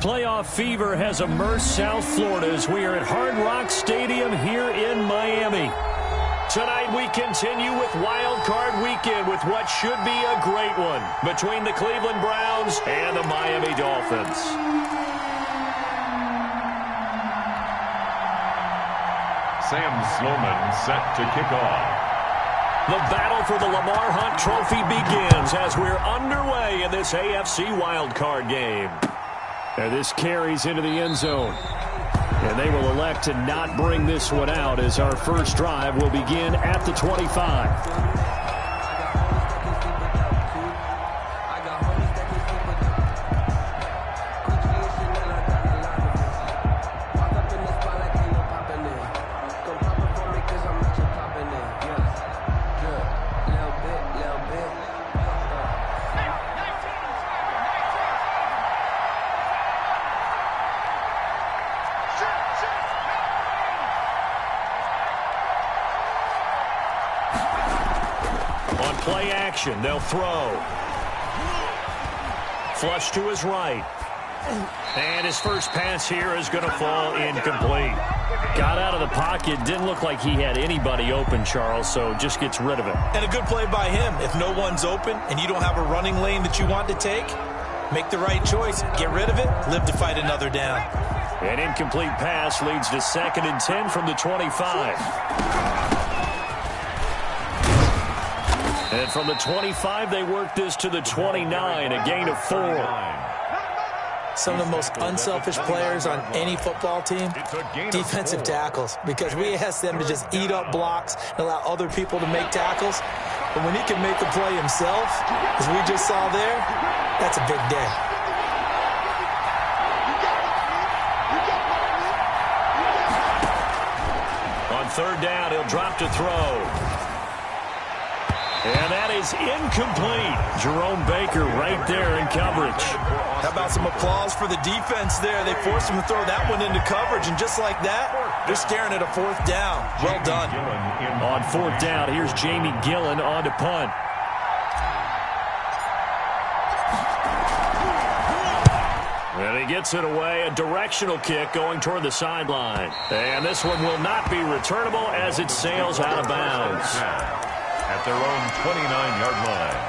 Playoff fever has immersed South Florida as we are at Hard Rock Stadium here in Miami. Tonight we continue with Wild Card Weekend with what should be a great one between the Cleveland Browns and the Miami Dolphins. Sam Sloman set to kick off. The battle for the Lamar Hunt Trophy begins as we're underway in this AFC wildcard game. And this carries into the end zone. And they will elect to not bring this one out as our first drive will begin at the 25. Play action, they'll throw. Flush to his right. And his first pass here is going to fall incomplete. Got out of the pocket, didn't look like he had anybody open, Charles, so just gets rid of it. And a good play by him. If no one's open and you don't have a running lane that you want to take, make the right choice, get rid of it, live to fight another down. An incomplete pass leads to 2nd and 10 from the 25. And from the 25, they work this to the 29, a gain of 4. Some of the most unselfish players on any football team, defensive tackles, because we ask them to just eat up blocks and allow other people to make tackles. But when he can make a play himself, as we just saw there, that's a big day. On 3rd down, he'll drop to throw. And that is incomplete. Jerome Baker right there in coverage. How about some applause for the defense there? They forced him to throw that one into coverage, and just like that, they're staring at a 4th down. Well done. On 4th down, here's Jamie Gillen on to punt. And he gets it away, a directional kick going toward the sideline. And this one will not be returnable as it sails out of bounds. At their own 29-yard line.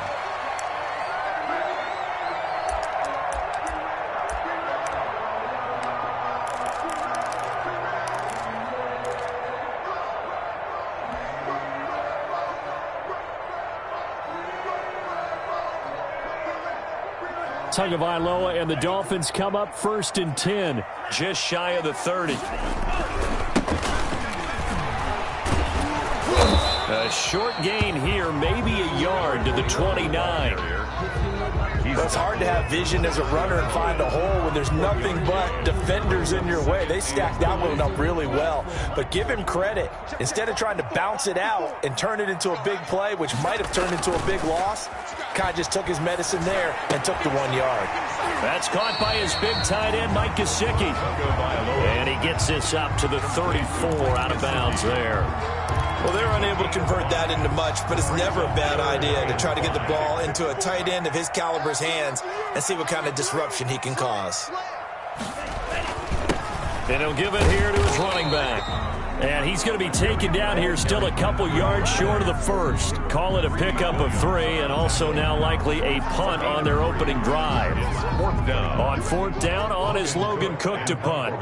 Tagovailoa and the Dolphins come up 1st and 10, just shy of the 30. A short gain here, maybe a yard to the 29. Well, it's hard to have vision as a runner and find a hole when there's nothing but defenders in your way. They stacked that one up really well. But give him credit. Instead of trying to bounce it out and turn it into a big play, which might have turned into a big loss, kind of just took his medicine there and took the 1 yard. That's caught by his big tight end, Mike Gesicki. And he gets this up to the 34 out of bounds there. Well, they're unable to convert that into much, but it's never a bad idea to try to get the ball into a tight end of his caliber's hands and see what kind of disruption he can cause. And he'll give it here to his running back. And he's going to be taken down here still a couple yards short of the 1st. Call it a pickup of 3 and also now likely a punt on their opening drive. On 4th down, on is Logan Cook to punt.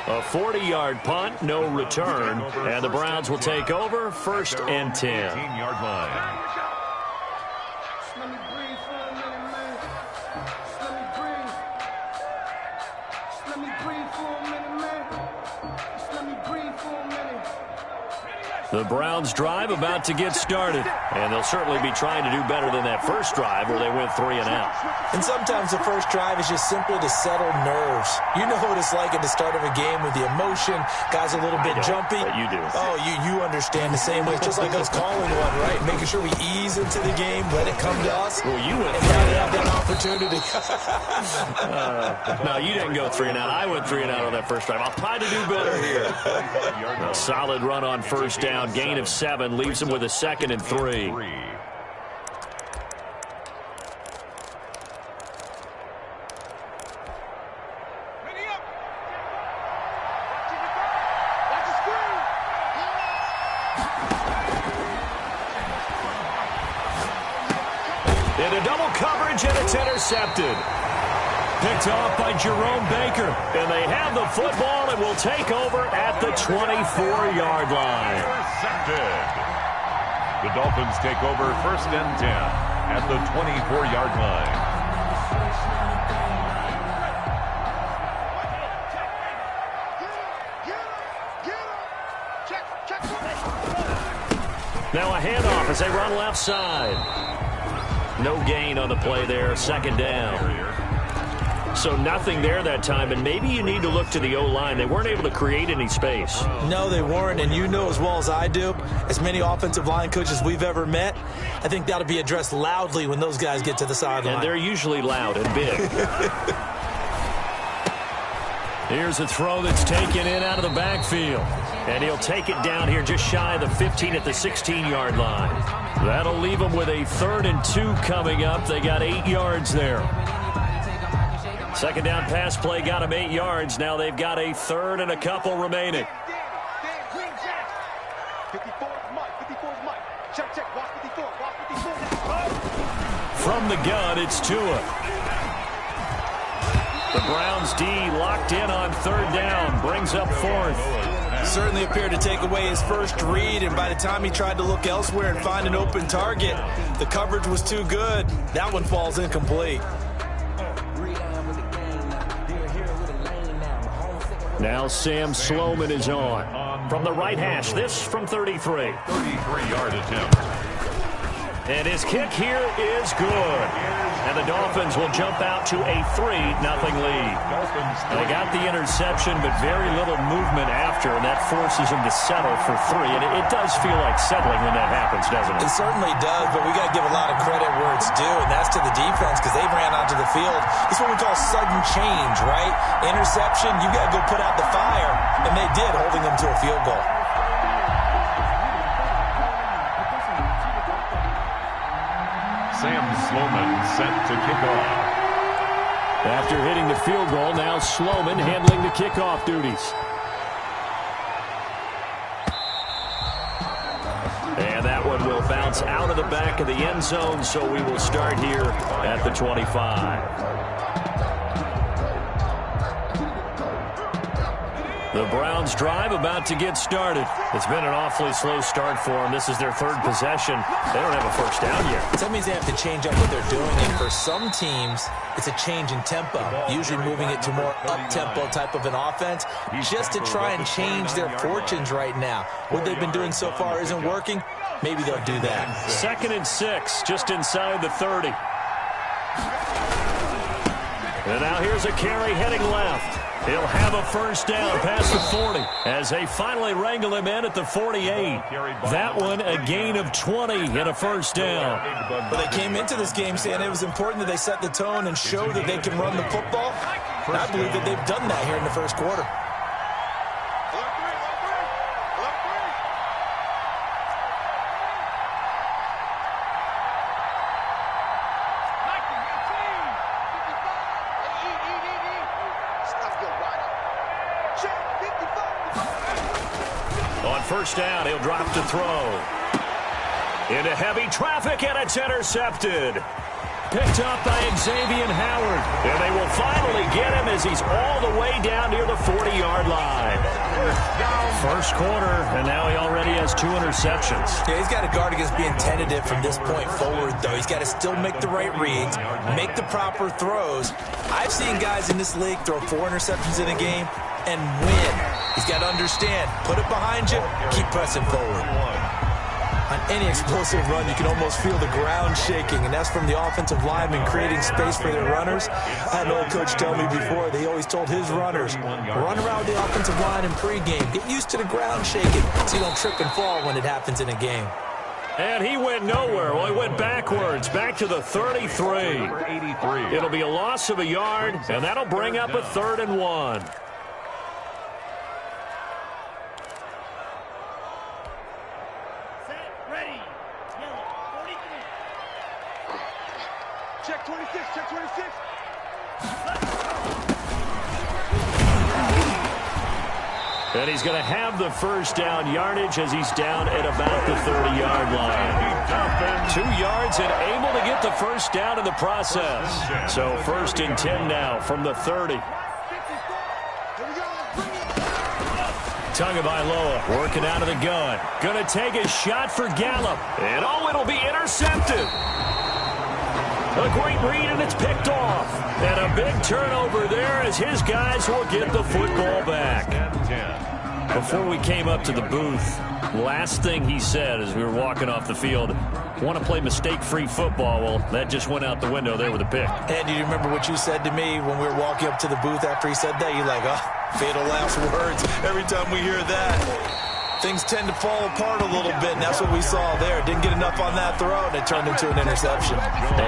A 40-yard punt, no return, and the Browns will take over 1st and 10. 15-yard line. The Browns drive about to get started, and they'll certainly be trying to do better than that first drive where they went 3 and out. And sometimes the first drive is just simply to settle nerves. You know what it's like at the start of a game with the emotion, guys a little bit jumpy. But you do. Oh, you understand the same way. It's just like us calling one, right? Making sure we ease into the game, let it come to us. Well, you went and now they have that opportunity. No, you didn't go 3 and out. I went 3 and out on that first drive. I'll try to do better here. A solid run on first down. Gain of 7 leaves him with a 2nd and 3. Into double coverage, and it's intercepted. Picked off by Jerome Baker. And they have the football and will take over at the 24-yard line. Intercepted. The Dolphins take over 1st and 10 at the 24-yard line. Now a handoff as they run left side. No gain on the play there, 2nd down. So nothing there that time, and maybe you need to look to the O-line. They weren't able to create any space. No, they weren't, and you know as well as I do, as many offensive line coaches we've ever met, I think that'll be addressed loudly when those guys get to the sideline. And they're usually loud and big. Here's a throw that's taken in out of the backfield. And he'll take it down here just shy of the 15 at the 16-yard line. That'll leave them with a 3rd and 2 coming up. They got 8 yards there. 2nd down pass play got them 8 yards. Now they've got a 3rd and a couple remaining. From the gun, it's Tua. The Browns D locked in on 3rd down. Brings up 4th. Certainly appeared to take away his first read, and by the time he tried to look elsewhere and find an open target, the coverage was too good. That one falls incomplete. Now Sam Sloman is on. From the right hash, this from 33. 33-yard attempt. And his kick here is good. And the Dolphins will jump out to a 3-0 lead. They got the interception, but very little movement after, and that forces them to settle for 3. And it does feel like settling when that happens, doesn't it? It certainly does, but we got to give a lot of credit where it's due, and that's to the defense because they ran onto the field. It's what we call sudden change, right? Interception, you got to go put out the fire, and they did, holding them to a field goal. Sam Sloman set to kick off. After hitting the field goal, now Sloman handling the kickoff duties. And that one will bounce out of the back of the end zone, so we will start here at the 25. The Browns drive about to get started. It's been an awfully slow start for them. This is their 3rd possession. They don't have a first down yet. That means they have to change up what they're doing, and for some teams, it's a change in tempo, usually moving it to more up-tempo type of an offense, just to try and change their fortunes right now. What they've been doing so far isn't working. Maybe they'll do that. 2nd and 6, just inside the 30. And now here's a carry heading left. He'll have a first down past the 40 as they finally wrangle him in at the 48. That one a gain of 20 and a first down. Well, they came into this game saying it was important that they set the tone and show that they can run the football. And I believe that they've done that here in the first quarter. First down, he'll drop to throw. Into heavy traffic, and it's intercepted. Picked up by Xavier Howard. And they will finally get him as he's all the way down near the 40-yard line. First quarter, and now he already has 2 interceptions. Yeah, he's got to guard against being tentative from this point forward, though. He's got to still make the right reads, make the proper throws. I've seen guys in this league throw 4 interceptions in a game and win. He's got to understand, put it behind you, keep pressing forward. On any explosive run, you can almost feel the ground shaking, and that's from the offensive linemen creating space for their runners. I had an old coach tell me before, they always told his runners, run around the offensive line in pregame. Get used to the ground shaking so you don't trip and fall when it happens in a game. And he went nowhere. Well, he went backwards, back to the 33. It'll be a loss of a yard, and that'll bring up a 3rd and 1. Ready. Yellow. 43. Check 26. Check 26. And he's going to have the first down yardage as he's down at about the 30-yard line. 2 yards and able to get the first down in the process. So 1st and 10 now from the 30. Tagovailoa working out of the gun. Going to take a shot for Gallup. And oh, it'll be intercepted. A great read, and it's picked off. And a big turnover there as his guys will get the football back. Before we came up to the booth, last thing he said as we were walking off the field, want to play mistake-free football. Well, that just went out the window there with a pick. And do you remember what you said to me when we were walking up to the booth after he said that? You're like, oh, fatal last words. Every time we hear that, things tend to fall apart a little bit, and that's what we saw there. Didn't get enough on that throw, and it turned into an interception.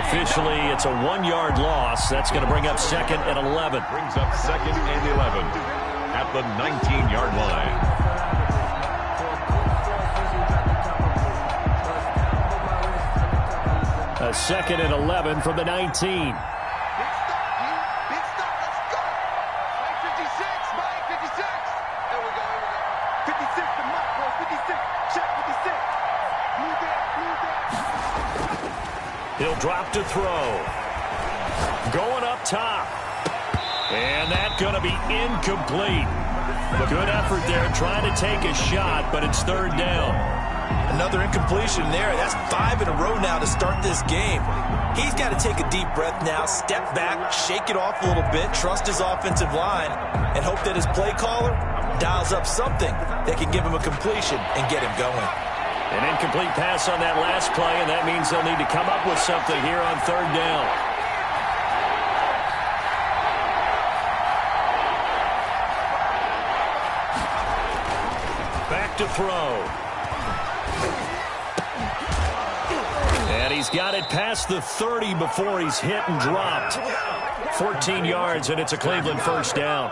Officially, it's a 1-yard loss. That's going to bring up 2nd and 11. Brings up 2nd and 11 at the 19-yard line. A 2nd and 11 from the 19. He'll drop to throw. Going up top. And that's going to be incomplete. Good effort there trying to take a shot, but it's 3rd down. Another incompletion there. That's 5 in a row now to start this game. He's got to take a deep breath now, step back, shake it off a little bit, trust his offensive line, and hope that his play caller dials up something that can give him a completion and get him going. An incomplete pass on that last play, and that means they'll need to come up with something here on 3rd down. Back to throw. And he's got it past the 30 before he's hit and dropped. 14 yards, and it's a Cleveland 1st down.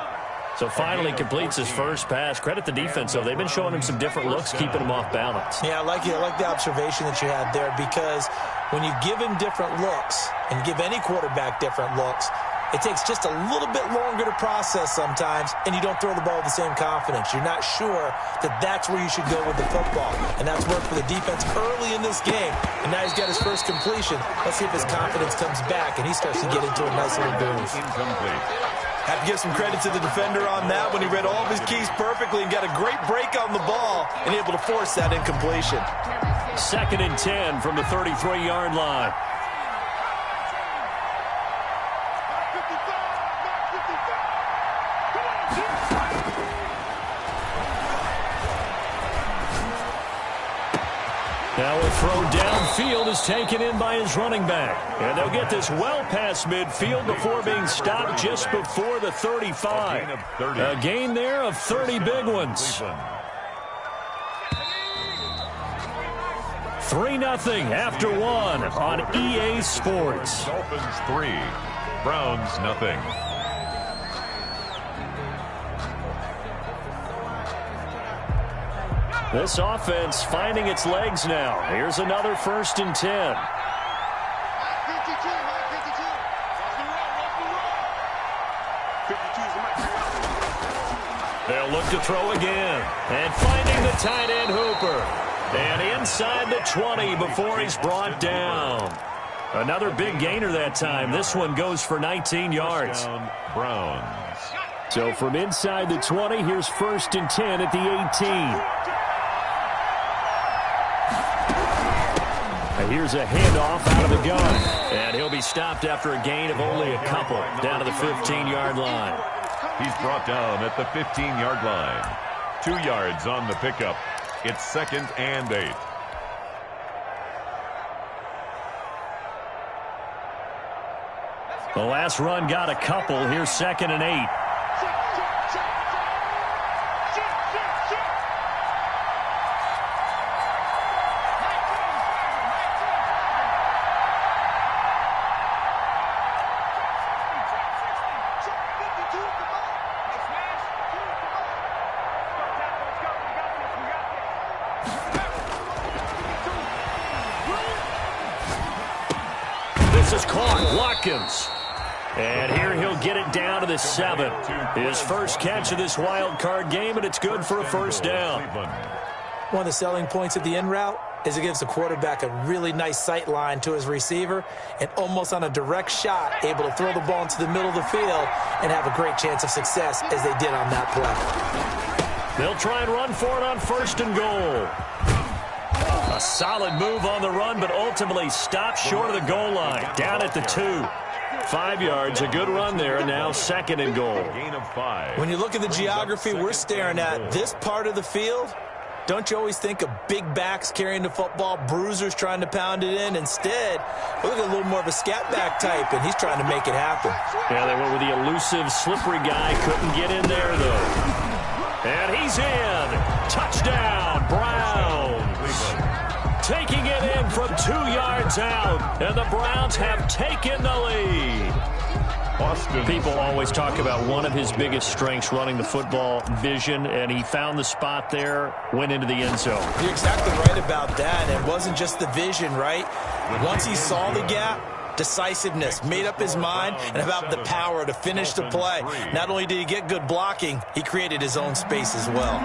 So finally completes his first pass. Credit the defense, though. They've been showing him some different looks, keeping him off balance. Yeah, I like the observation that you had there, because when you give him different looks and give any quarterback different looks, it takes just a little bit longer to process sometimes, and you don't throw the ball with the same confidence. You're not sure that that's where you should go with the football. And that's worked for the defense early in this game. And now he's got his first completion. Let's see if his confidence comes back and he starts to get into a nice little groove. Have to give some credit to the defender on that when he read all of his keys perfectly and got a great break on the ball and able to force that incompletion. 2nd and 10 from the 33-yard line. Now a throw downfield is taken in by his running back. And they'll get this well past midfield before being stopped just before the 35. A gain there of 30 big ones. 3-0 after 1 on EA Sports. Dolphins 3, Browns 0. This offense finding its legs now. Here's another 1st and 10. They'll look to throw again. And finding the tight end Hooper. And inside the 20 before he's brought down. Another big gainer that time. This one goes for 19 yards. Browns. So from inside the 20, here's 1st and 10 at the 18. Here's a handoff out of the gun. And he'll be stopped after a gain of only a couple down to the 15-yard line. He's brought down at the 15-yard line. 2 yards on the pickup. It's 2nd and 8. The last run got a couple. Here's 2nd and 8. This is caught. Watkins. And here he'll get it down to the 7. His first catch of this wild card game, and it's good for a first down. One of the selling points of the in route is it gives the quarterback a really nice sight line to his receiver and almost on a direct shot able to throw the ball into the middle of the field and have a great chance of success as they did on that play. They'll try and run for it on 1st and goal. A solid move on the run, but ultimately stopped short of the goal line. Down at the 2. 5 yards, a good run there, and now 2nd and goal. Gain of 5. When you look at the geography we're staring at, this part of the field, don't you always think of big backs carrying the football, bruisers trying to pound it in? Instead, look at a little more of a scat back type, and he's trying to make it happen. Yeah, they went with the elusive, slippery guy. Couldn't get in there, though. And he's in. Touchdown, Browns. Taking it in from 2 yards out, and the Browns have taken the lead. People always talk about one of his biggest strengths, running the football, vision, and he found the spot there, went into the end zone. You're exactly right about that. It wasn't just the vision, right? Once he saw the gap, decisiveness, made up his mind, and about the power to finish the play. Not only did he get good blocking, he created his own space as well.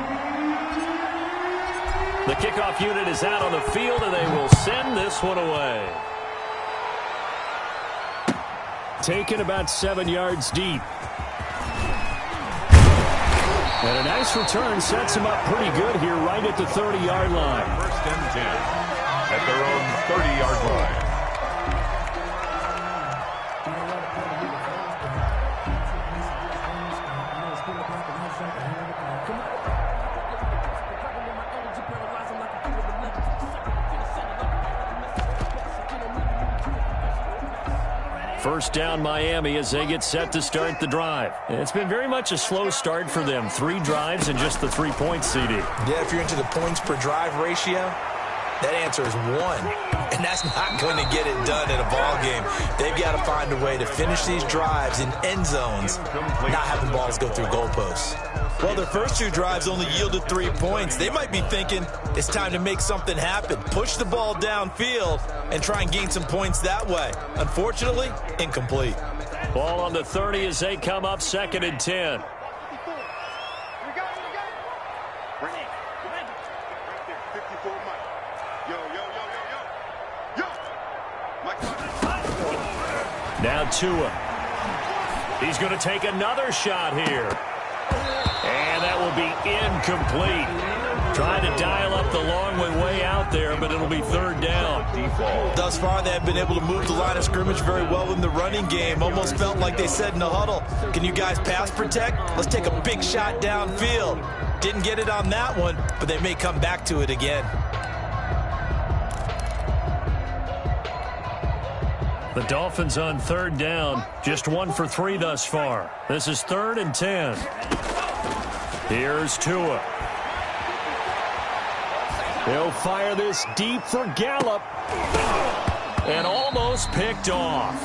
The kickoff unit is out on the field, and they will send this one away. Taken about 7 yards deep. And a nice return sets him up pretty good here right at the 30-yard line. 1st and 10 at their own 30-yard line. First down, Miami, as they get set to start the drive. It's been very much a slow start for them. 3 drives and just the 3 points, CD. Yeah, if you're into the points per drive ratio, that answer is 1. And that's not going to get it done in a ball game. They've got to find a way to finish these drives in end zones, not having balls go through goalposts. Well, their first 2 drives only yielded 3 points. They might be thinking it's time to make something happen. Push the ball downfield and try and gain some points that way. Unfortunately, incomplete. Ball on the 30 as they come up 2nd and 10. Now Tua. He's going to take another shot here. And that will be incomplete. Trying to dial up the long way out there, but it'll be 3rd down. Thus far, they have been able to move the line of scrimmage very well in the running game. Almost felt like they said in the huddle, can you guys pass protect? Let's take a big shot downfield. Didn't get it on that one, but they may come back to it again. The Dolphins on 3rd down, just 1 for 3 thus far. This is 3rd and 10. Here's Tua. He'll fire this deep for Gallup. And almost picked off.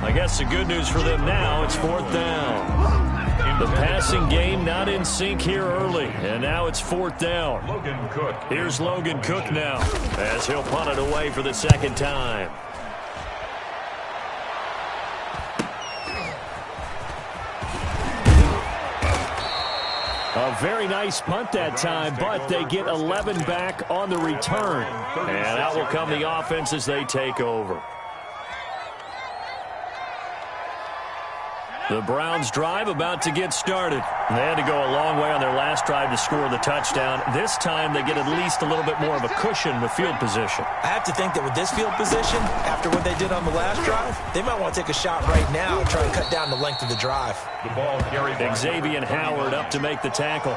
I guess the good news for them now, it's 4th down. The passing game not in sync here early. And now it's 4th down. Logan Cook. Here's Logan Cook now as he'll punt it away for the 2nd time. A very nice punt that time, but they get 11 back on the return. And out will come the offense as they take over. The Browns drive about to get started. They had to go a long way on their last drive to score the touchdown. This time they get at least a little bit more of a cushion with field position. I have to think that with this field position, after what they did on the last drive, they might want to take a shot right now and try to cut down the length of the drive. The ball carried by Xavier Howard up to make the tackle.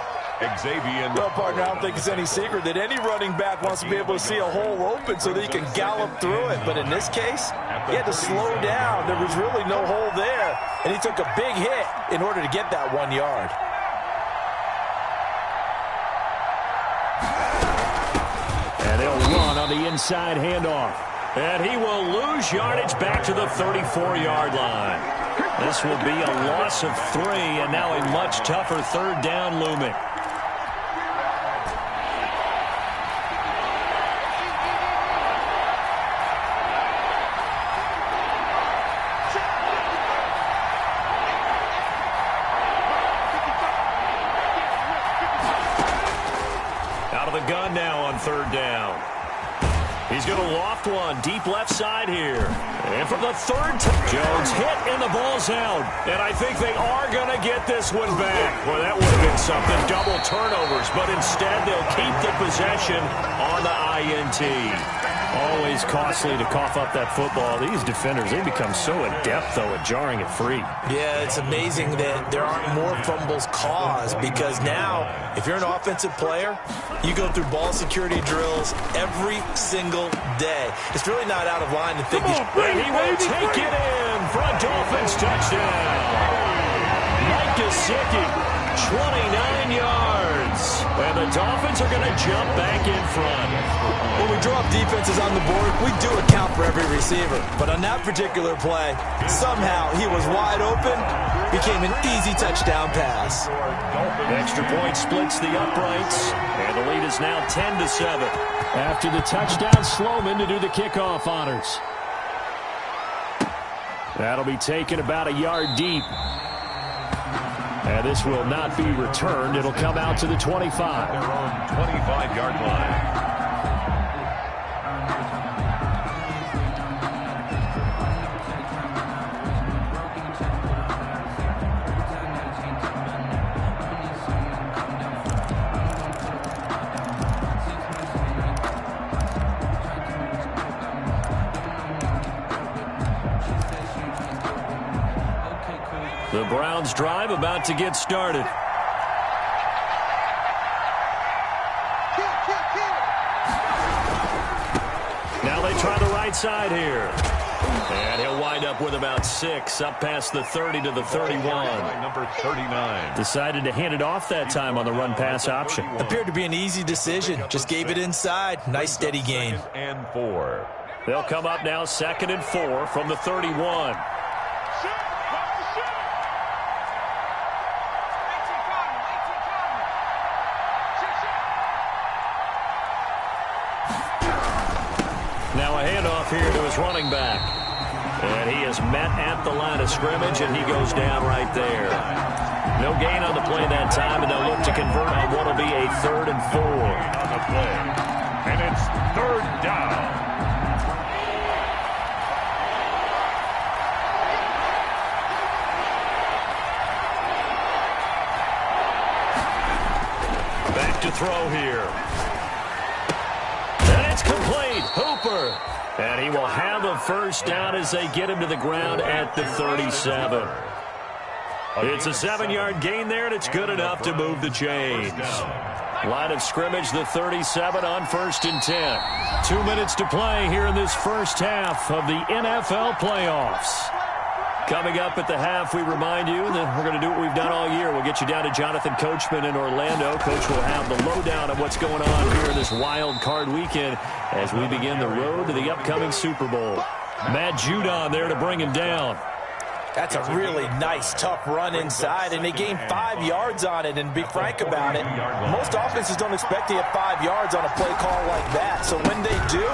Xavier. Well, partner, I don't think it's any secret that any running back wants to be able to see a hole open so that he can gallop through it. But in this case, he had to slow down. There was really no hole there, and he took a big hit in order to get that 1 yard. And they'll run on the inside handoff. And he will lose yardage back to the 34-yard line. This will be a loss of 3, and now a much tougher 3rd down looming. Out of the gun now on third down. He's going to loft one deep left side here. And from the third time, Jones hit and the ball's out. And I think they are going to get this one back. Well, that would have been something. Double turnovers. But instead, they'll keep the possession on the INT. Always costly to cough up that football. These defenders, they become so adept, though, at jarring it free. Yeah, it's amazing that there aren't more fumbles caused because now, if you're an offensive player, you go through ball security drills every single day. It's really not out of line to think and he will take it in for a Dolphins touchdown. Mike Gesicki, 29 yards. And the Dolphins are going to jump back in front. When we draw up defenses on the board, we do account for every receiver. But on that particular play, somehow he was wide open, became an easy touchdown pass. Extra point splits the uprights, and the lead is now 10-7. After the touchdown, Sloman to do the kickoff honors. That'll be taken about a yard deep. And this will not be returned. It'll come out to the 25. Their own 25-yard line. The Browns drive about to get started. Now they try the right side here. And he'll wind up with about 6, up past the 30 to the 31. Number 39. Decided to hand it off that time on the run-pass option. Appeared to be an easy decision. Just gave it inside. Nice steady gain. And 4. They'll come up now 2nd and 4 from the 31. Now a handoff here to his running back. And he is met at the line of scrimmage, and he goes down right there. No gain on the play that time, and they'll look to convert on what will be a 3rd and 4. On the play. And it's 3rd down. Back to throw here. And it's complete. Hooper. And he will have a first down as they get him to the ground at the 37. It's a 7-yard gain there, and it's good enough to move the chains. Line of scrimmage, the 37 on 1st and 10. 2 minutes to play here in this first half of the NFL playoffs. Coming up at the half, we remind you that we're going to do what we've done all year. We'll get you down to Jonathan Coachman in Orlando. Coach will have the lowdown of what's going on here this wild card weekend as we begin the road to the upcoming Super Bowl. Matt Judon there to bring him down. That's a really nice, tough run inside, and they gained 5 yards on it. And to be frank about it, most offenses don't expect to get 5 yards on a play call like that. So when they do,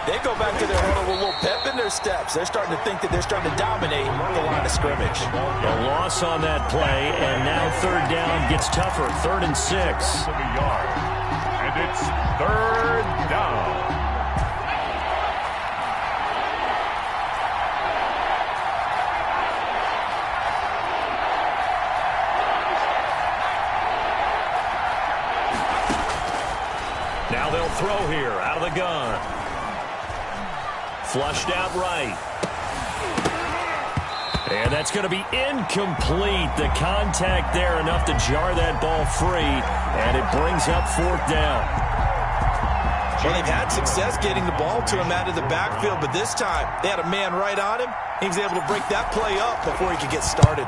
they go back to their huddle with a little pep in their steps. They're starting to think that they're starting to dominate the line of scrimmage. A loss on that play, and now 3rd down gets tougher. 3rd and 6. And it's 3rd down. Now they'll throw here out of the gun. Flushed out right. And that's going to be incomplete. The contact there enough to jar that ball free, and it brings up 4th down. Well, they've had success getting the ball to him out of the backfield, but this time they had a man right on him. He was able to break that play up before he could get started.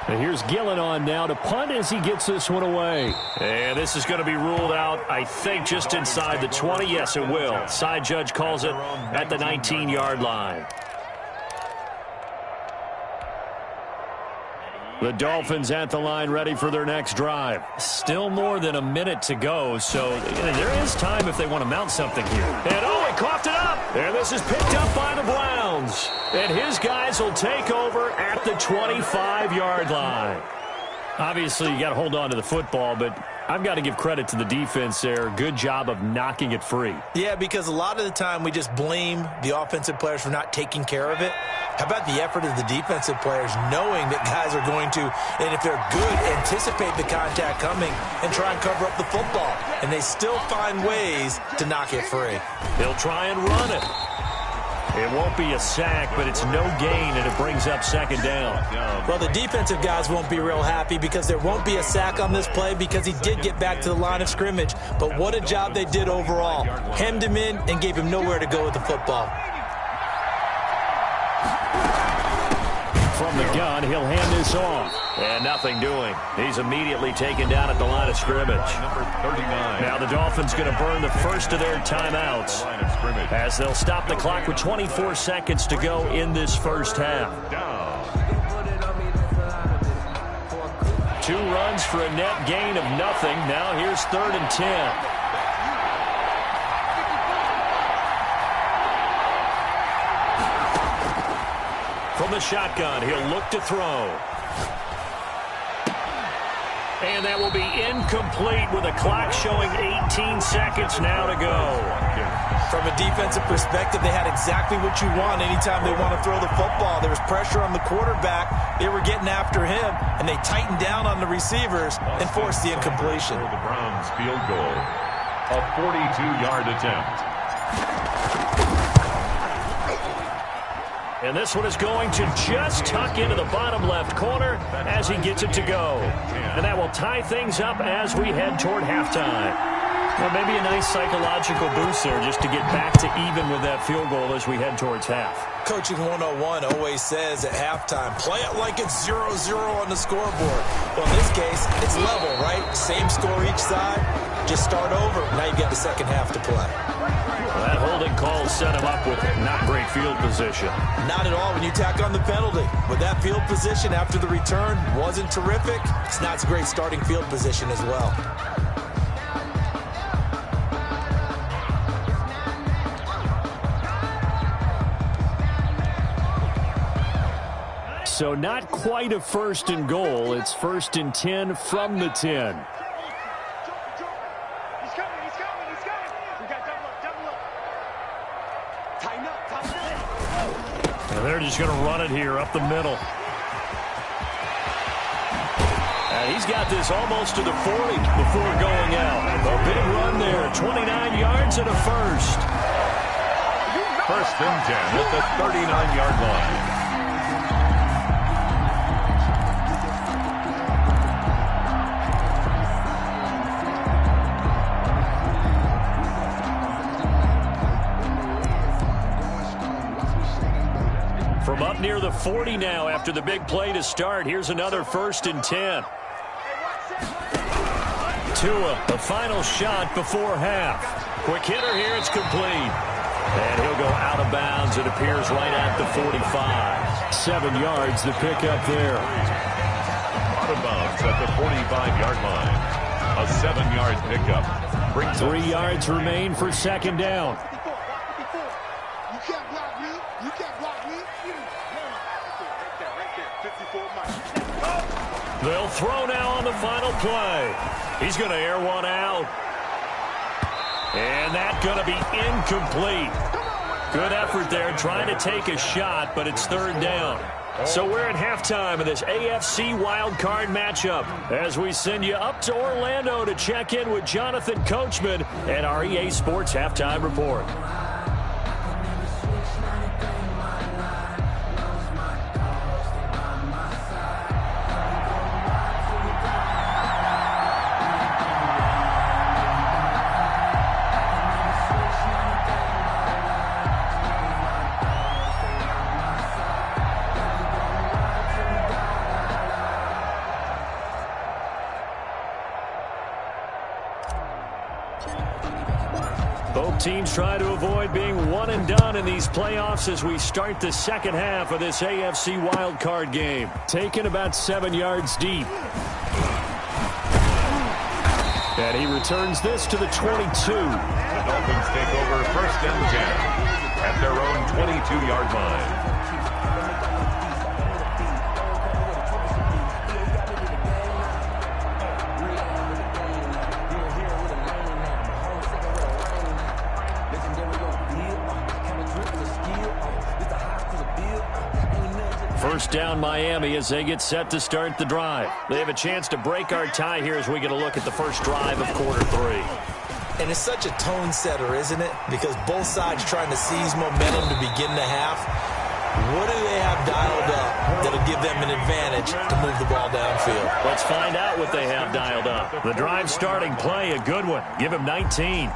And here's Gillen on now to punt as he gets this one away. And this is going to be ruled out, I think, just inside the 20. Yes, it will. Side judge calls it at the 19-yard line. The Dolphins at the line ready for their next drive. Still more than a minute to go, so there is time if they want to mount something here. And oh, he coughed it up. And this is picked up by the Browns. And his guys will take over at the 25-yard line. Obviously, you got to hold on to the football, but I've got to give credit to the defense there. Good job of knocking it free. Yeah, because a lot of the time we just blame the offensive players for not taking care of it. How about the effort of the defensive players knowing that guys are going to, and if they're good, anticipate the contact coming and try and cover up the football. And they still find ways to knock it free. He'll try and run it. It won't be a sack, but it's no gain, and it brings up second down. Well, the defensive guys won't be real happy because there won't be a sack on this play because he did get back to the line of scrimmage. But what a job they did overall. Hemmed him in and gave him nowhere to go with the football. From the gun, he'll hand this off. And nothing doing. He's immediately taken down at the line of scrimmage. Number 39. Now the Dolphins going to burn the first of their timeouts as they'll stop the clock with 24 seconds to go in this first half. Down. 2 runs for a net gain of nothing. Now here's 3rd and 10. From the shotgun, he'll look to throw. And that will be incomplete with a clock showing 18 seconds now to go. From a defensive perspective, they had exactly what you want anytime they want to throw the football. There was pressure on the quarterback. They were getting after him, and they tightened down on the receivers and forced the incompletion. For the Browns field goal, a 42-yard attempt. And this one is going to just tuck into the bottom left corner as he gets it to go. And that will tie things up as we head toward halftime. Well, maybe a nice psychological boost there just to get back to even with that field goal as we head towards half. Coaching 101 always says at halftime, play it like it's 0-0 on the scoreboard. Well, in this case, it's level, right? Same score each side. Just start over. Now you've got the second half to play. Well, that holding call set him up with not great field position. Not at all when you tack on the penalty. But that field position after the return wasn't terrific. It's not a great starting field position as well. So not quite a 1st and goal. It's 1st and 10 from the 10. They're just going to run it here up the middle. And he's got this almost to the 40 before going out. A big run there, 29 yards and a first. 1st and 10 at the 39-yard line. From up near the 40 now after the big play to start. Here's another 1st and 10. Tua, the final shot before half. Quick hitter here, it's complete. And he'll go out of bounds, it appears, right at the 45. 7 yards the pickup there. Out of bounds at the 45-yard line. A 7-yard pickup. Brings 3 yards remain for second down. You can't block me. You can't block me. Right there. 54 miles. They'll throw now on the final play. He's going to air one out. And that's going to be incomplete. Good effort there trying to take a shot, but it's 3rd down. So we're at halftime of this AFC wildcard matchup as we send you up to Orlando to check in with Jonathan Coachman and our EA Sports Halftime Report. Both teams try to avoid being one and done in these playoffs as we start the second half of this AFC wildcard game. Taken about 7 yards deep. And he returns this to the 22. The Dolphins take over 1st and 10 at their own 22-yard line. First down Miami as they get set to start the drive. They have a chance to break our tie here as we get a look at the first drive of quarter 3. And it's such a tone setter, isn't it? Because both sides trying to seize momentum to begin the half. What do they have dialed up that'll give them an advantage to move the ball downfield? Let's find out what they have dialed up. The drive starting play, a good one. Give him 19.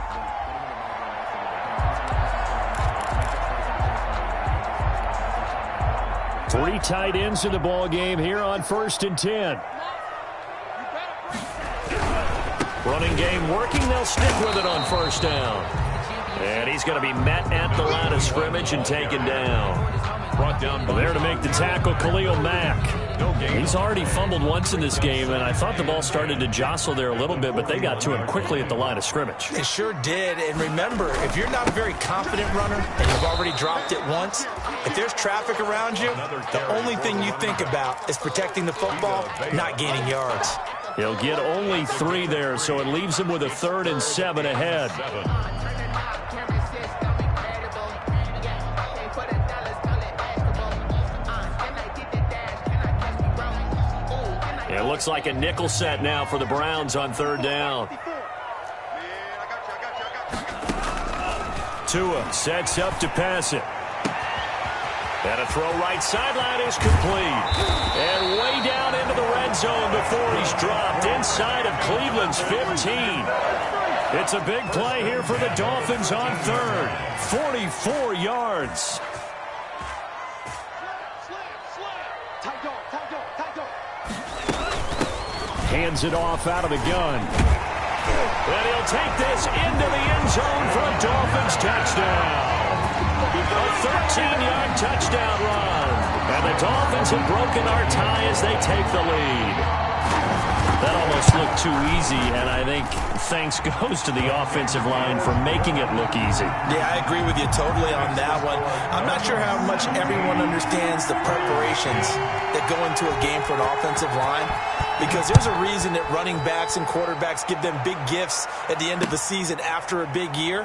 Three tight ends in the ball game here on 1st and 10. Running game working. They'll stick with it on 1st down. And he's going to be met at the line of scrimmage and taken down. Brought down by there to make the tackle, Khalil Mack. He's already fumbled once in this game, and I thought the ball started to jostle there a little bit, but they got to him quickly at the line of scrimmage. It sure did. And remember, if you're not a very confident runner and you've already dropped it once, if there's traffic around you, the only thing you think about is protecting the football, not gaining yards. He'll get only 3 there, so it leaves him with a 3rd and 7 ahead. It looks like a nickel set now for the Browns on 3rd down. Tua sets up to pass it. And a throw right sideline is complete. And way down into the red zone before he's dropped inside of Cleveland's 15. It's a big play here for the Dolphins on 3rd. 44 yards. Hands it off out of the gun. And he'll take this into the end zone for a Dolphins touchdown. A 13-yard touchdown run. And the Dolphins have broken our tie as they take the lead. That almost looked too easy, and I think thanks goes to the offensive line for making it look easy. Yeah, I agree with you totally on that one. I'm not sure how much everyone understands the preparations that go into a game for an offensive line, because there's a reason that running backs and quarterbacks give them big gifts at the end of the season after a big year.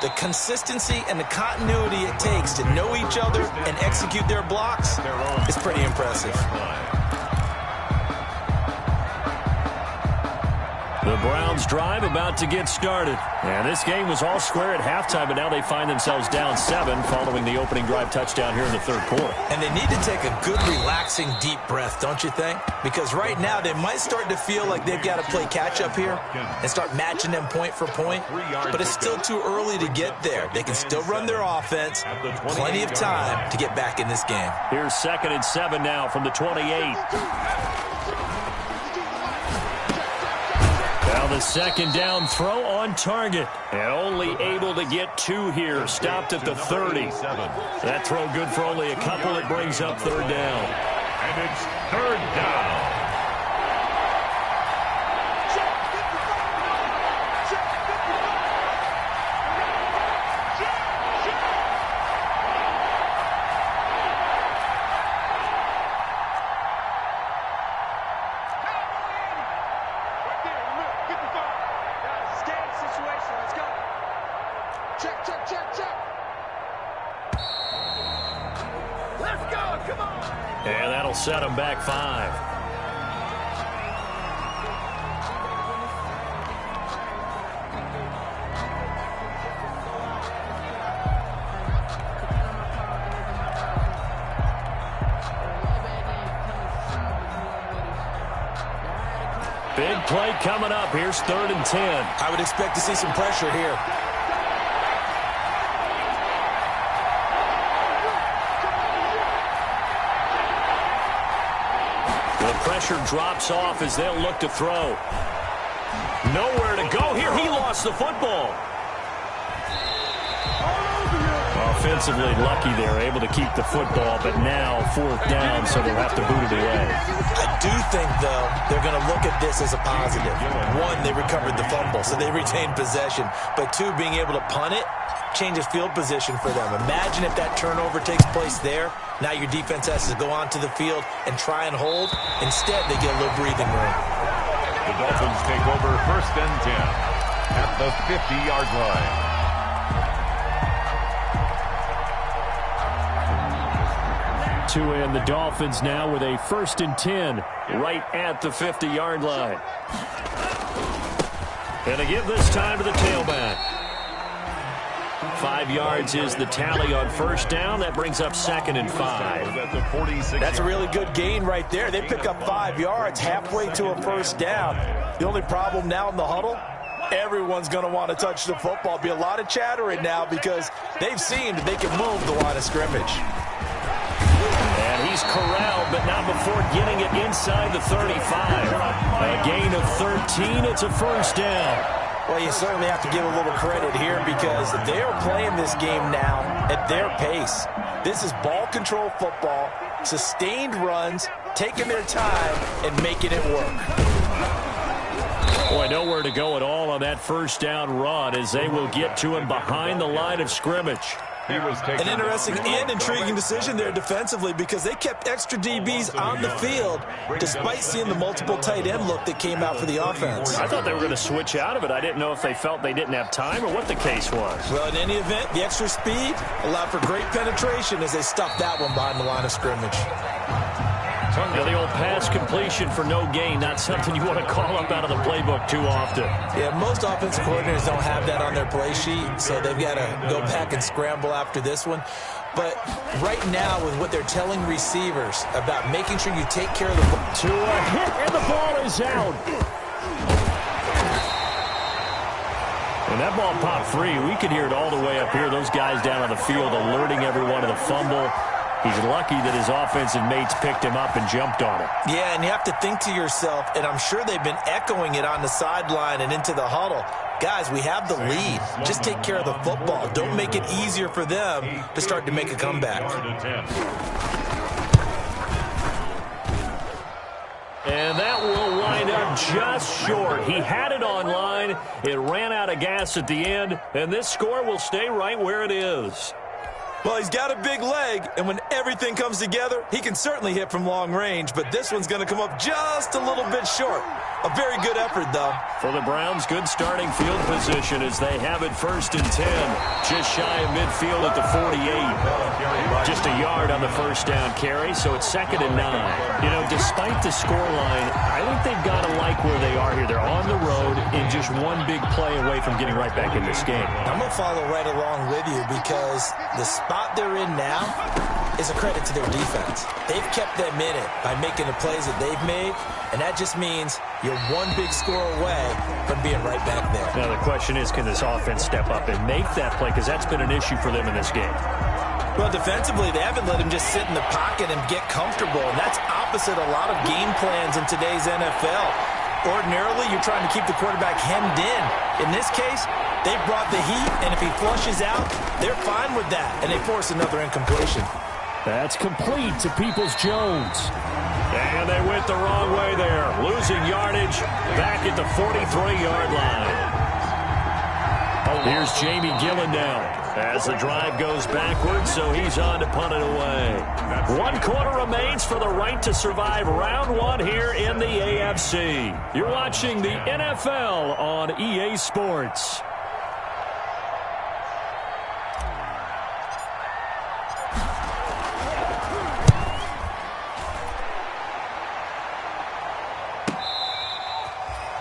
The consistency and the continuity it takes to know each other and execute their blocks is pretty impressive. The Browns drive about to get started. And this game was all square at halftime, but now they find themselves down 7 following the opening drive touchdown here in the 3rd quarter. And they need to take a good, relaxing, deep breath, don't you think? Because right now they might start to feel like they've got to play catch-up here and start matching them point for point. But it's still too early to get there. They can still run their offense. Plenty of time to get back in this game. Here's 2nd and 7 now from the 28. Now the 2nd down throw on target. And only able to get 2 here. Stopped at the 30. That throw good for only a couple. It brings up 3rd down. And it's 3rd down. And that'll set them back 5. Big play coming up. Here's 3rd and 10. I would expect to see some pressure here. Pressure drops off as they'll look to throw. Nowhere to go here. He lost the football. Offensively lucky they're able to keep the football, but now 4th down, so they'll have to boot it away. I do think, though, they're going to look at this as a positive. 1, they recovered the fumble, so they retained possession. But 2, being able to punt it changes field position for them. Imagine if that turnover takes place there. Now your defense has to go onto the field and try and hold. Instead, they get a little breathing room. The Dolphins take over 1st and 10 at the 50-yard line. to end. The Dolphins now with a 1st and 10 right at the 50-yard line. And they give this time to the tailback. 5 yards is the tally on 1st down. That brings up 2nd and 5. That's a really good gain right there. They pick up 5 yards halfway to a 1st down. The only problem now in the huddle, everyone's going to want to touch the football. Be a lot of chattering now because they've seen that they can move the line of scrimmage. And he's corralled, but not before getting it inside the 35. A gain of 13. It's a 1st down. Well, you certainly have to give a little credit here because they are playing this game now at their pace. This is ball control football, sustained runs, taking their time, and making it work. Boy, nowhere to go at all on that 1st down run as they will get to him behind the line of scrimmage. An interesting and intriguing decision there defensively because they kept extra DBs on the field despite seeing the multiple tight end look that came out for the offense. I thought they were going to switch out of it. I didn't know if they felt they didn't have time or what the case was. Well, in any event, the extra speed allowed for great penetration as they stuffed that one behind the line of scrimmage. Now, the old pass completion for no gain, not something you want to call up out of the playbook too often. Yeah, most offensive coordinators don't have that on their play sheet, so they've got to go back and scramble after this one. But right now, with what they're telling receivers about making sure you take care of the ball. To a hit, and the ball is out. And that ball popped free. We could hear it all the way up here. Those guys down on the field alerting everyone of the fumble. He's lucky that his offensive mates picked him up and jumped on it. Yeah, and you have to think to yourself, and I'm sure they've been echoing it on the sideline and into the huddle. Guys, we have the lead. Just take care of the football. Don't make it easier for them to start to make a comeback. And that will wind up just short. He had it on line. It ran out of gas at the end, and this score will stay right where it is. Well, he's got a big leg, and when everything comes together, he can certainly hit from long range, but this one's going to come up just a little bit short. A very good effort, though. For the Browns, good starting field position as they have it 1st and 10. Just shy of midfield at the 48. Just a yard on the 1st down carry, so it's 2nd and 9. You know, despite the scoreline, I think they've got to like where they are here. They're on the road and just one big play away from getting right back in this game. I'm going to follow right along with you because the spot they're in now is a credit to their defense. They've kept them in it by making the plays that they've made, and that just means you're one big score away from being right back there. Now the question is, can this offense step up and make that play? Because that's been an issue for them in this game. Well, defensively, they haven't let him just sit in the pocket and get comfortable, and that's opposite a lot of game plans in today's NFL. Ordinarily, you're trying to keep the quarterback hemmed in. In this case, they brought the heat, and if he flushes out, they're fine with that, and they force another incompletion. That's complete to Peoples-Jones. And they went the wrong way there. Losing yardage back at the 43-yard line. Here's Jamie Gillen now as the drive goes backwards, so he's on to punt it away. 1 quarter remains for the right to survive round 1 here in the AFC. You're watching the NFL on EA Sports.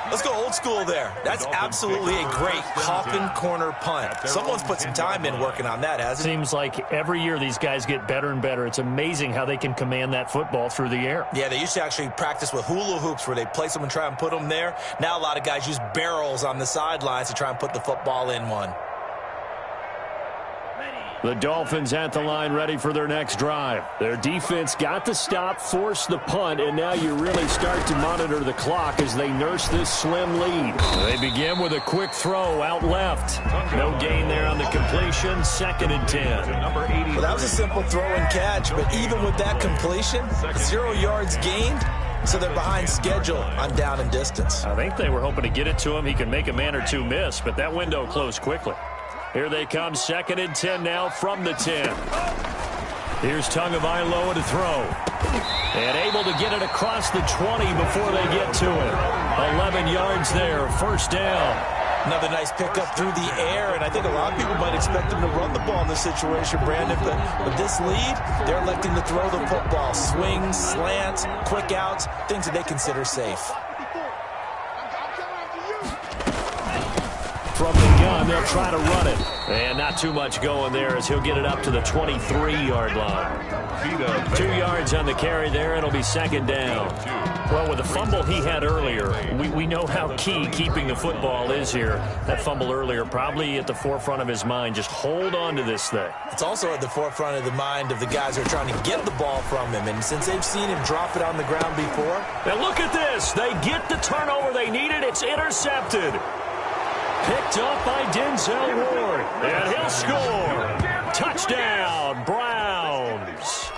Let's go old school there. That's absolutely a great coffin corner punt. Someone's put some time in working on that, hasn't it? Seems like every year these guys get better and better. It's amazing how they can command that football through the air. Yeah, they used to actually practice with hula hoops where they place them and try and put them there. Now a lot of guys use barrels on the sidelines to try and put the football in one. The Dolphins at the line ready for their next drive. Their defense got the stop, forced the punt, and now you really start to monitor the clock as they nurse this slim lead. They begin with a quick throw out left. No gain there on the completion, 2nd and 10. Well, that was a simple throw and catch, but even with that completion, 0 yards gained, so they're behind schedule on down and distance. I think they were hoping to get it to him. He can make a man or two miss, but that window closed quickly. Here they come, 2nd and 10 now from the 10. Here's Tagovailoa to throw. And able to get it across the 20 before they get to it. 11 yards there, 1st down. Another nice pickup through the air, and I think a lot of people might expect him to run the ball in this situation, Brandon, but with this lead, they're electing to throw the football. Swings, slants, quick outs, things that they consider safe. From the gun, they'll try to run it. And not too much going there as he'll get it up to the 23-yard line. 2 yards on the carry there. It'll be second down. Well, with the fumble he had earlier, we know how key keeping the football is here. That fumble earlier probably at the forefront of his mind. Just hold on to this thing. It's also at the forefront of the mind of the guys who are trying to get the ball from him. And since they've seen him drop it on the ground before. And look at this. They get the turnover they needed. It's intercepted. Picked up by Denzel Ward. And he'll score. Touchdown, Browns.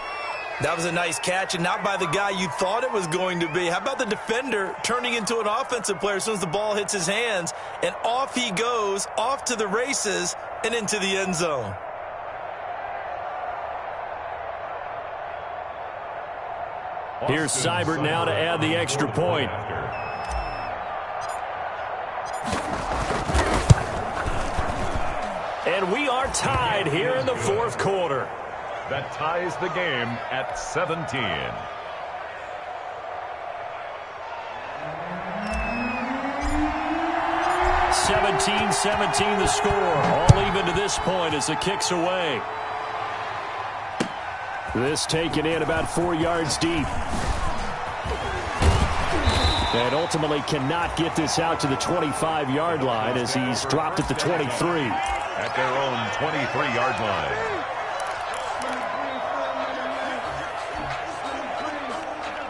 That was a nice catch, and not by the guy you thought it was going to be. How about the defender turning into an offensive player as soon as the ball hits his hands, and off he goes, off to the races, and into the end zone. Here's Seibert now to add the extra point. And we are tied here in the fourth quarter. That ties the game at 17. (17-17) the score. All even to this point as the kick's away. This taken in about 4 yards deep. And ultimately cannot get this out to the 25-yard line as he's dropped at the 23. At their own 23-yard line.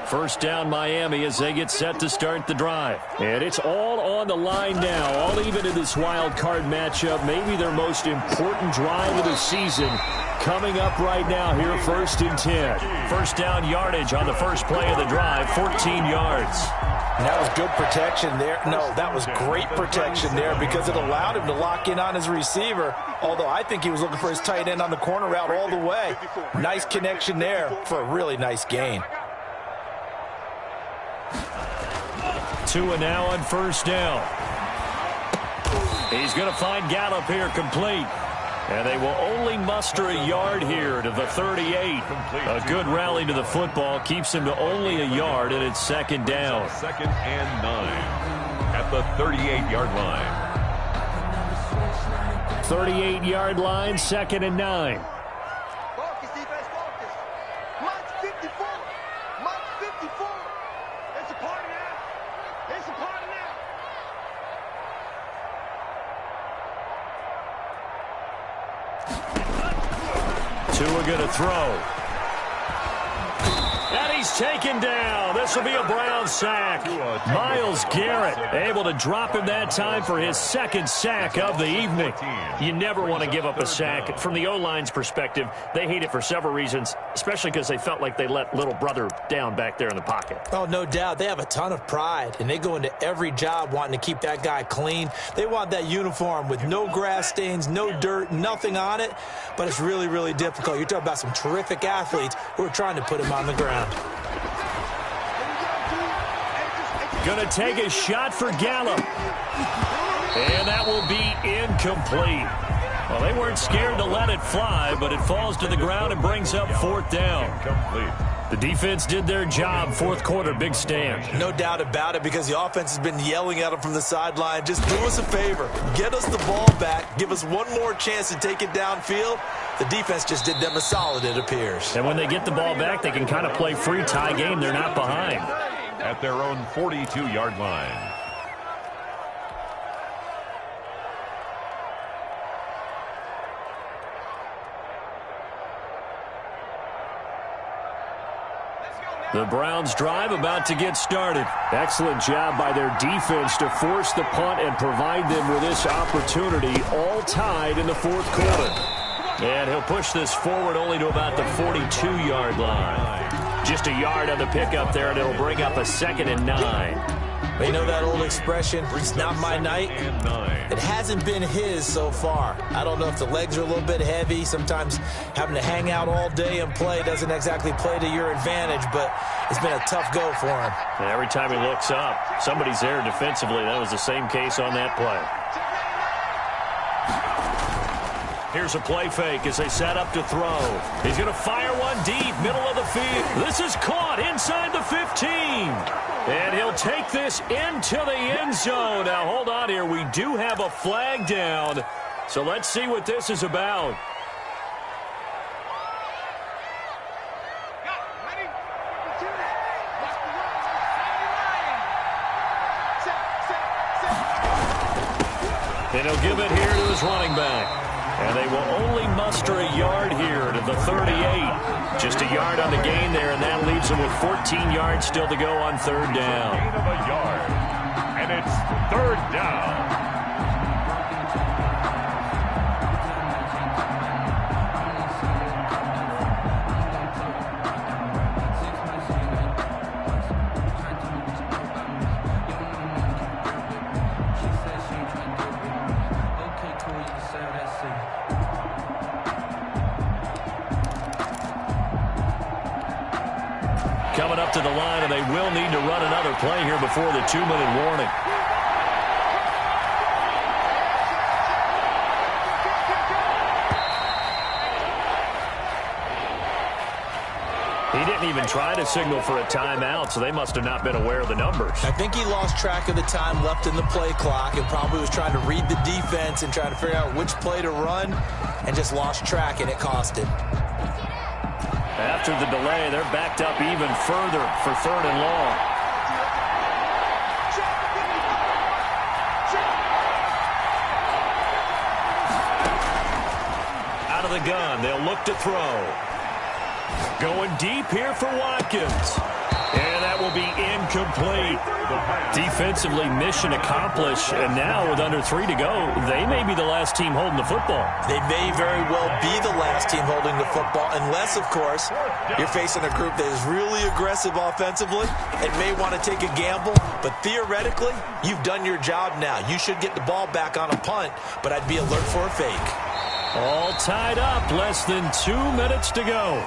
First down Miami as they get set to start the drive. And it's all on the line now, all even in this wild card matchup. Maybe their most important drive of the season coming up right now here, 1st and 10. First down yardage on the first play of the drive, 14 yards. And that was good protection there. No, that was great protection there because it allowed him to lock in on his receiver, although I think he was looking for his tight end on the corner route all the way. Nice connection there for a really nice gain. Tua now on first down. He's going to find Gallup here complete. And they will only muster a yard here to the 38. A good rally to the football keeps him to only a yard, and it's second down. 2nd and 9 at the 38-yard line. 38-yard line, 2nd and 9. Focus, defense, focus. March 54. March 54. It's a party now. It's a party now. Tua going to throw. And he's taken down. This will be a Brown sack. Myles Garrett able to drop him that time for his 2nd sack of the evening. You never want to give up a sack. From the O-line's perspective, they hate it for several reasons, especially because they felt like they let little brother down back there in the pocket. Oh, no doubt. They have a ton of pride, and they go into every job wanting to keep that guy clean. They want that uniform with no grass stains, no dirt, nothing on it, but it's really, really difficult. You're talking about some terrific athletes who are trying to put him on the ground. Going to take a shot for Gallup. And that will be incomplete. Well, they weren't scared to let it fly, but it falls to the ground and brings up 4th down. Incomplete. The defense did their job. 4th quarter, big stand. No doubt about it, because the offense has been yelling at them from the sideline. Just do us a favor. Get us the ball back. Give us one more chance to take it downfield. The defense just did them a solid, it appears. And when they get the ball back, they can kind of play free tie game. They're not behind. At their own 42-yard line. The Browns drive about to get started. Excellent job by their defense to force the punt and provide them with this opportunity, all tied in the 4th quarter. And he'll push this forward only to about the 42-yard line. Just a yard on the pickup there, and it'll bring up a 2nd and 9. You know that old expression, it's not my night? It hasn't been his so far. I don't know if the legs are a little bit heavy. Sometimes having to hang out all day and play doesn't exactly play to your advantage, but it's been a tough go for him. And every time he looks up, somebody's there defensively. That was the same case on that play. Here's a play fake as they set up to throw. He's going to fire one deep, middle of the field. This is caught inside the 15. And he'll take this into the end zone. Now, hold on here. We do have a flag down. So let's see what this is about. And he'll give it here to his running back. And they will only muster a yard here to the 38. Just a yard on the gain there, and that leaves them with 14 yards still to go on third down. Gain of a yard, and it's third down. Coming up to the line, and they will need to run another play here before the 2-minute warning. He didn't even try to signal for a timeout, so they must have not been aware of the numbers. I think he lost track of the time left in the play clock and probably was trying to read the defense and trying to figure out which play to run and just lost track, and it cost him. After the delay, they're backed up even further for third and long. Out of the gun, they'll look to throw. Going deep here for Watkins. And that will be incomplete. Defensively, mission accomplished. And now with under 3 to go, they may be the last team holding the football. They may very well be the last team holding the football, unless, of course, you're facing a group that is really aggressive offensively and may want to take a gamble. But theoretically, you've done your job now. You should get the ball back on a punt, but I'd be alert for a fake. All tied up, less than 2 minutes to go.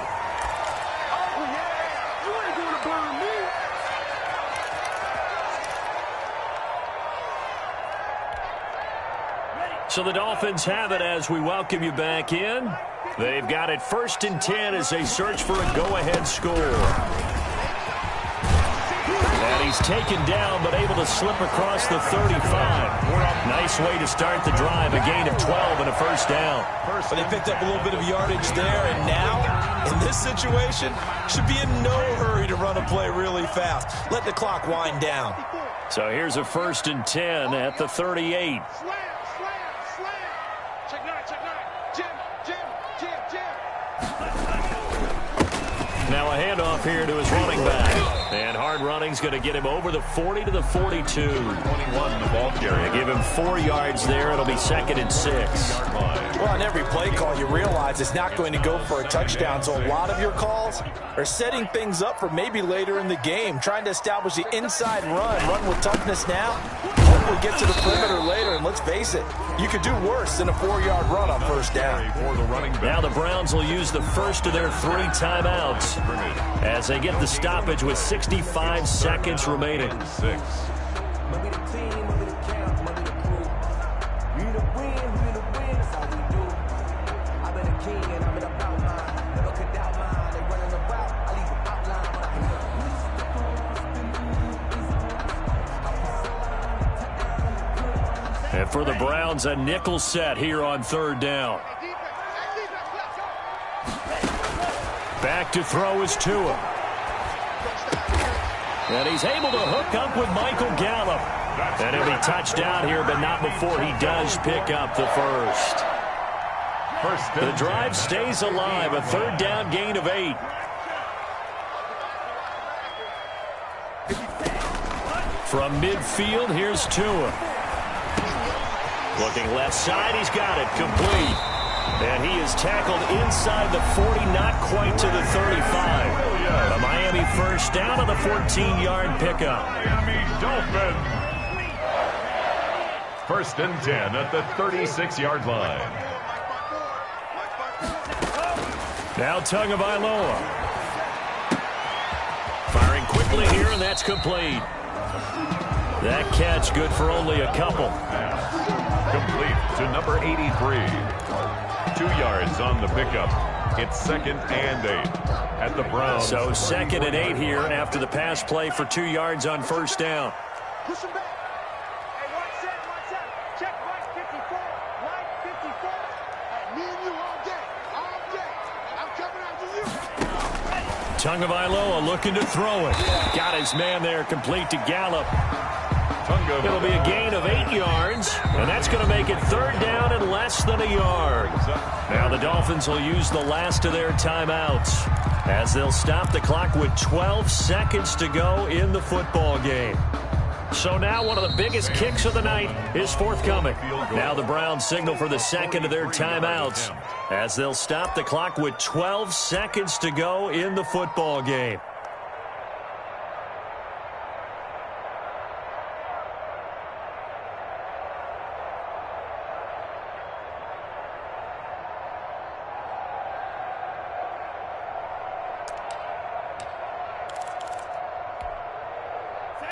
So the Dolphins have it as we welcome you back in. They've got it 1st and 10 as they search for a go-ahead score. And he's taken down but able to slip across the 35. Nice way to start the drive. A gain of 12 and a first down. But they picked up a little bit of yardage there, and now, in this situation, should be in no hurry to run a play really fast. Let the clock wind down. So here's a 1st and 10 at the 38. Now a handoff here to his running back. And hard running's going to get him over the 40 to the 42. 21 the ball carrier. They give him 4 yards there. It'll be 2nd and 6. Well, on every play call, you realize it's not going to go for a touchdown. So a lot of your calls are setting things up for maybe later in the game, trying to establish the inside run with toughness now. Hopefully get to the perimeter later, and let's face it, you could do worse than a 4-yard run on first down. Now the Browns will use the first of their 3 timeouts as they get the stoppage with 65 seconds remaining. And for the Browns, a nickel set here on third down. Back to throw is Tua. And he's able to hook up with Michael Gallup. And he'll be touched down here, but not before he does pick up the first. The drive stays alive, a third down gain of 8. From midfield, here's Tua. Looking left side, he's got it, complete. And he is tackled inside the 40, not quite to the 35. A Miami first down on the 14-yard pickup. Miami Dolphins. 1st and 10 at the 36-yard line. Now Tagovailoa. Firing quickly here, and that's complete. That catch good for only a couple. Complete to number 83. 2 yards on the pickup. It's 2nd and 8 at the Browns. So 2nd and 8 here after the pass play for 2 yards on first down. Push him back. Hey, watch out. Check right 54. Right 54. Hey, me and you all day. I'm coming after you. Tagovailoa looking to throw it. Got his man there, complete to Gallup. It'll be a gain of 8 yards, and that's going to make it 3rd down and less than a yard. Now the Dolphins will use the last of their timeouts as they'll stop the clock with 12 seconds to go in the football game. So now one of the biggest kicks of the night is forthcoming. Now the Browns signal for the 2nd of their timeouts as they'll stop the clock with 12 seconds to go in the football game.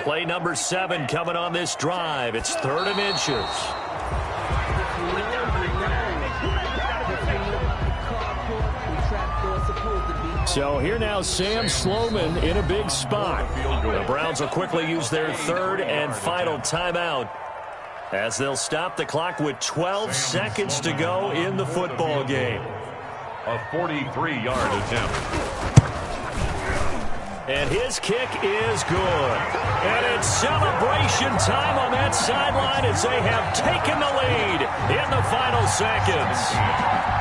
Play number 7 coming on this drive. It's 3rd and inches. So here now Sam Sloman in a big spot. The Browns will quickly use their 3rd and final timeout as they'll stop the clock with 12 seconds to go in the football game. A 43-yard attempt. And his kick is good. And it's celebration time on that sideline as they have taken the lead in the final seconds.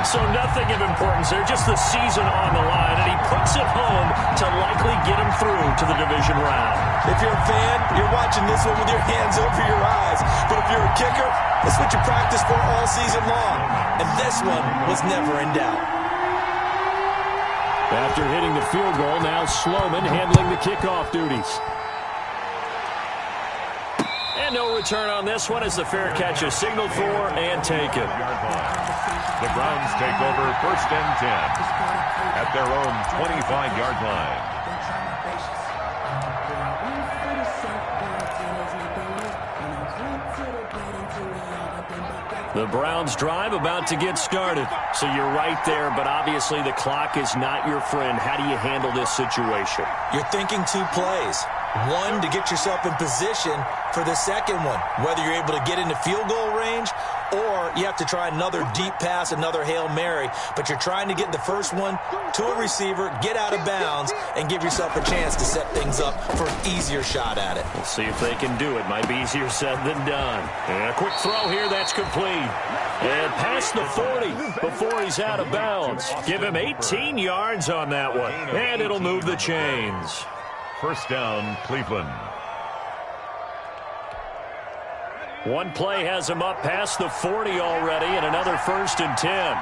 So nothing of importance there, just the season on the line, and he puts it home to likely get him through to the division round. If you're a fan, you're watching this one with your hands over your eyes. But if you're a kicker, that's what you practice for all season long. And this one was never in doubt. After hitting the field goal, now Sloman handling the kickoff duties. And no return on this one as the fair catch is signaled for and taken. The Browns take over 1st and 10 at their own 25-yard line. The Browns drive about to get started. So you're right there, but obviously the clock is not your friend. How do you handle this situation? You're thinking 2 plays. One, to get yourself in position for the second one, whether you're able to get into field goal range or you have to try another deep pass, another Hail Mary. But you're trying to get the first one to a receiver, get out of bounds, and give yourself a chance to set things up for an easier shot at it. We'll see if they can do it. Might be easier said than done. And a quick throw here, that's complete. And past the 40 before he's out of bounds. Give him 18 yards on that one. And it'll move the chains. 1st down, Cleveland. One play has him up past the 40 already, and another 1st and 10.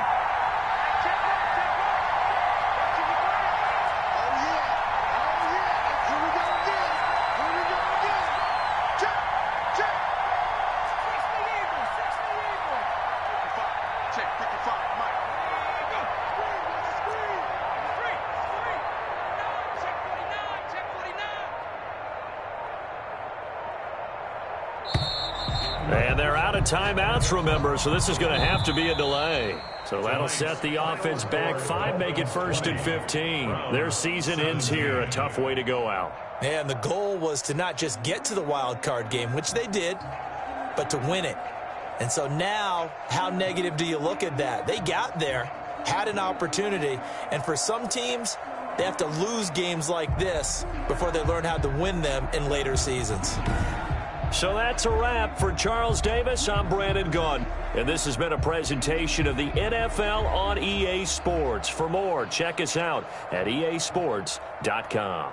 And they're out of timeouts, remember, so this is going to have to be a delay. So that'll set the offense back 5, make it 1st and 15. Their season ends here, a tough way to go out. And the goal was to not just get to the wild card game, which they did, but to win it. And so now, how negative do you look at that? They got there, had an opportunity, and for some teams, they have to lose games like this before they learn how to win them in later seasons. So that's a wrap for Charles Davis. I'm Brandon Gaudin, and this has been a presentation of the NFL on EA Sports. For more, check us out at easports.com.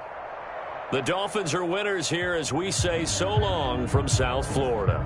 The Dolphins are winners here as we say so long from South Florida.